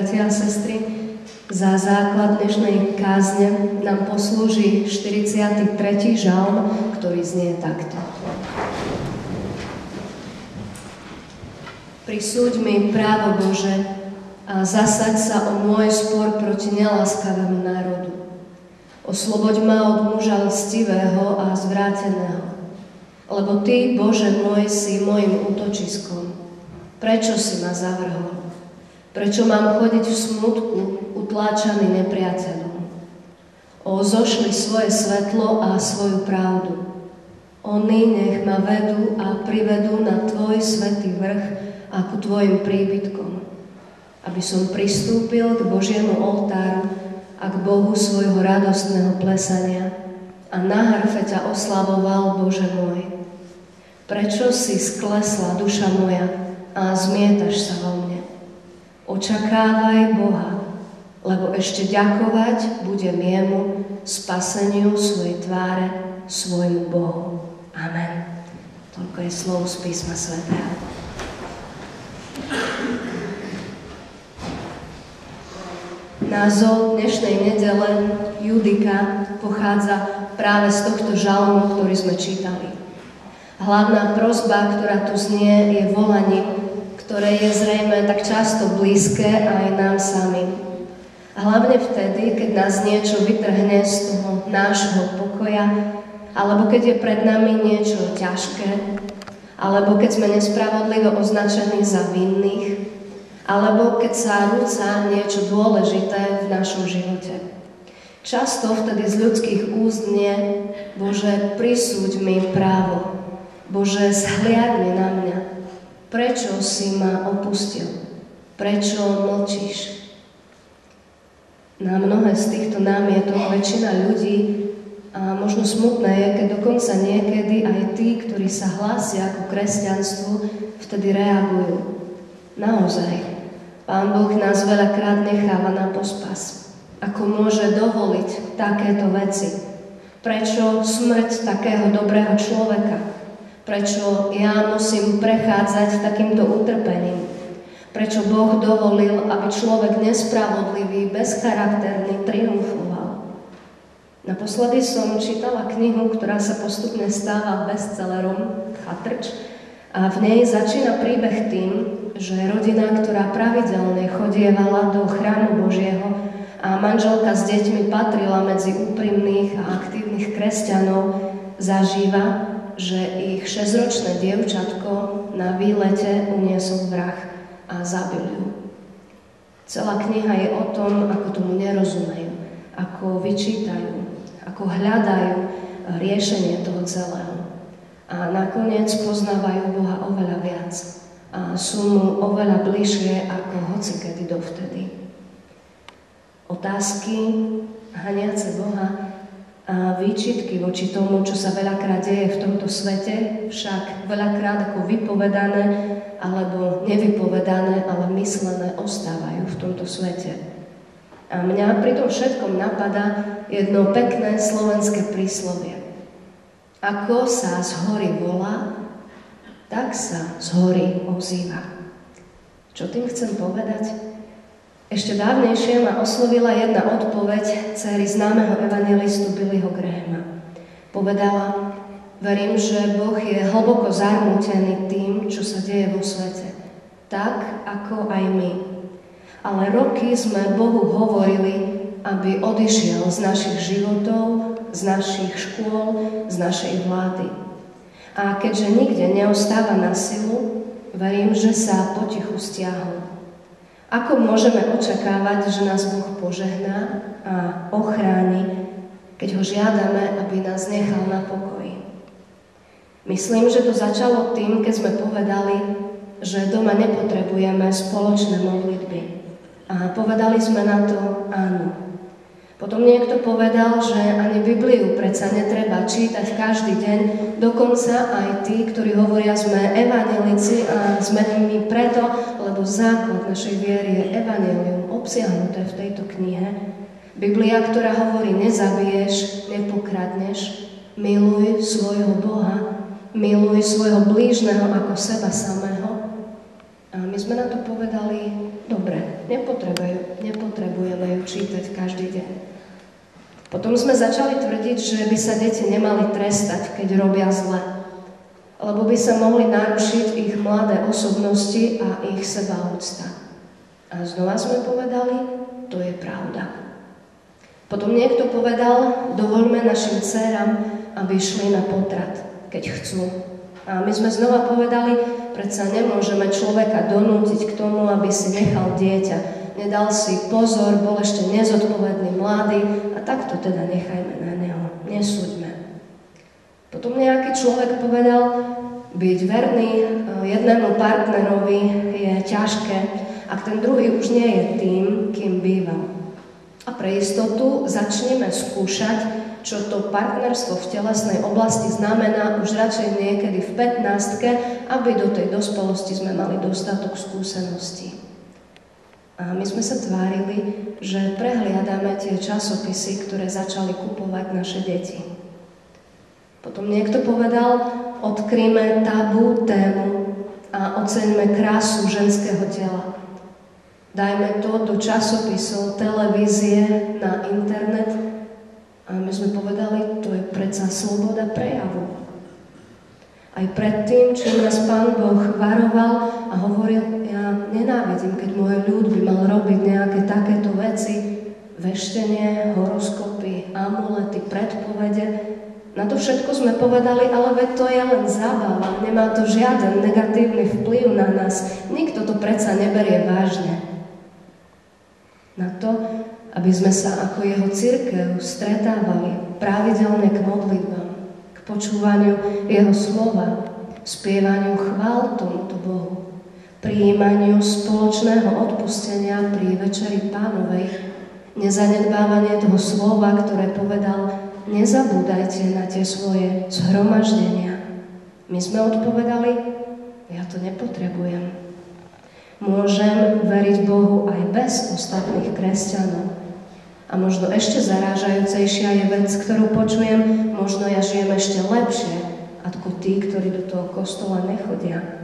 bratia a sestry, za základ dnešnej kázne nám poslúži 43. žalm, ktorý znie takto. Prisúď mi právo Bože a zasaď sa o môj spor proti neláskavému národu. Osloboď ma od muža lstivého a zvráteného. Lebo Ty, Bože môj, si mojim útočiskom. Prečo si ma zavrhol? Prečo mám chodiť v smútku, utláčaný nepriateľom? Zošli svoje svetlo a svoju pravdu. Oni nech ma vedú a privedú na Tvoj svätý vrch a ku Tvojim príbytkom, aby som pristúpil k Božiemu oltáru a k Bohu svojho radostného plesania a na harfe ťa oslavoval, Bože môj. Prečo si sklesla, duša moja, a zmietaš sa vo mne? Očakávaj Boha, lebo ešte ďakovať budem jemu spaseniu svojej tváre, svojmu Bohu. Amen. Toľko je slov z písma svätého. Názov dnešnej nedele Judika pochádza práve z tohto žalmu, ktorý sme čítali. Hlavná prosba, ktorá tu znie, je volaním, ktoré je zrejme tak často blízke aj nám samým. Hlavne vtedy, keď nás niečo vytrhne z toho nášho pokoja, alebo keď je pred nami niečo ťažké, alebo keď sme nespravodlivo označení za vinných, alebo keď sa rúca niečo dôležité v našom živote. Často vtedy z ľudských úst znie: Bože, prisúď mi právo. Bože, zhliadni na mňa. Prečo si ma opustil? Prečo mlčíš? Na mnohé z týchto námietok väčšina ľudí, a možno smutné je, keď dokonca niekedy aj tí, ktorí sa hlásia ku kresťanstvu, vtedy reagujú. Naozaj, Pán Boh nás veľakrát necháva na pospas. Ako môže dovoliť takéto veci? Prečo smrť takého dobrého človeka? Prečo ja musím prechádzať takýmto utrpením? Prečo Boh dovolil, aby človek nespravodlivý, bezcharakterný triumfoval? Naposledy som čítala knihu, ktorá sa postupne stáva bestsellerom, Chatrč, a v nej začína príbeh tým, že rodina, ktorá pravidelne chodievala do chrámu Božieho a manželka s deťmi patrila medzi úprimných a aktívnych kresťanov, zažíva, že ich 6-ročné dievčatko na výlete uniesol vrah a zabil ju. Celá kniha je o tom, ako tomu nerozumejú, ako vyčítajú, ako hľadajú riešenie toho celého. A nakoniec poznávajú Boha oveľa viac a sú mu oveľa bližšie ako hocikedy dovtedy. Otázky haniace Boha a výčitky voči tomu, čo sa veľakrát deje v tomto svete, však veľakrát ako vypovedané alebo nevypovedané, ale myslené ostávajú v tomto svete. A mňa pri tom všetkom napadá jedno pekné slovenské príslovie. Ako sa z hory volá, tak sa z hory ozýva. Čo tým chcem povedať? Ešte dávnejšie ma oslovila jedna odpoveď dcery známeho evangelistu Billyho Grahama. Povedala: verím, že Boh je hlboko zarmútený tým, čo sa deje vo svete. Tak, ako aj my. Ale roky sme Bohu hovorili, aby odišiel z našich životov, z našich škôl, z našej vlády. A keďže nikde neostáva na silu, verím, že sa potichu stiahol. Ako môžeme očakávať, že nás Boh požehná a ochráni, keď ho žiadame, aby nás nechal na pokoji? Myslím, že to začalo tým, keď sme povedali, že doma nepotrebujeme spoločné modlitby. A povedali sme na to áno. Potom niekto povedal, že ani Bibliu predsa netreba čítať každý deň, dokonca aj tí, ktorí hovoria, sme evanjelici a sme my preto, lebo základ našej viery je evanjelium obsiahnuté v tejto knihe. Biblia, ktorá hovorí: nezabiješ, nepokradneš, miluj svojho Boha, miluj svojho blížneho ako seba samého. A my sme na to povedali dobre, nepotrebujeme ju čítať každý deň. Potom sme začali tvrdiť, že by sa deti nemali trestať, keď robia zle, lebo by sa mohli narušiť ich mladé osobnosti a ich sebaúcta. A znova sme povedali, to je pravda. Potom niekto povedal, dovoľme našim dcéram, aby šli na potrat, keď chcú. A my sme znova povedali, predsa nemôžeme človeka donútiť k tomu, aby si nechal dieťa. Nedal si pozor, bol ešte nezodpovedný mladý a takto teda nechajme na neho, nesúďme. Potom nejaký človek povedal, byť verný jednému partnerovi je ťažké, ak ten druhý už nie je tým, kým býval. A pre istotu začneme skúšať, čo to partnerstvo v telesnej oblasti znamená už radšej niekedy v 15-ke, aby do tej dospelosti sme mali dostatok skúseností. A my sme sa tvárili, že prehliadame tie časopisy, ktoré začali kupovať naše deti. Potom niekto povedal, odkryjme tabú tému a oceňme krásu ženského tela. Dajme to do časopisov, televízie, na internet. A my sme povedali, to je predsa sloboda prejavu. Aj predtým, čo nás Pán Boh varoval a hovoril, ja nenávidím, keď môj ľud by mal robiť nejaké takéto veci, veštenie, horoskopy, amulety, predpovede. Na to všetko sme povedali, ale veď to je len zábava, nemá to žiaden negatívny vplyv na nás. Nikto to predsa neberie vážne. Na to, aby sme sa ako jeho cirkev stretávali pravidelne k modlitbám, k počúvaniu jeho slova, spievaniu chvál tomuto Bohu, prijímaniu spoločného odpustenia pri Večeri Pánovej, nezanedbávanie toho slova, ktoré povedal, nezabúdajte na tie svoje zhromaždenia. My sme odpovedali, ja to nepotrebujem. Môžem veriť Bohu aj bez ostatných kresťanov. A možno ešte zarážajúcejšia je vec, ktorú počujem, možno ja žijem ešte lepšie ako tí, ktorí do toho kostola nechodia.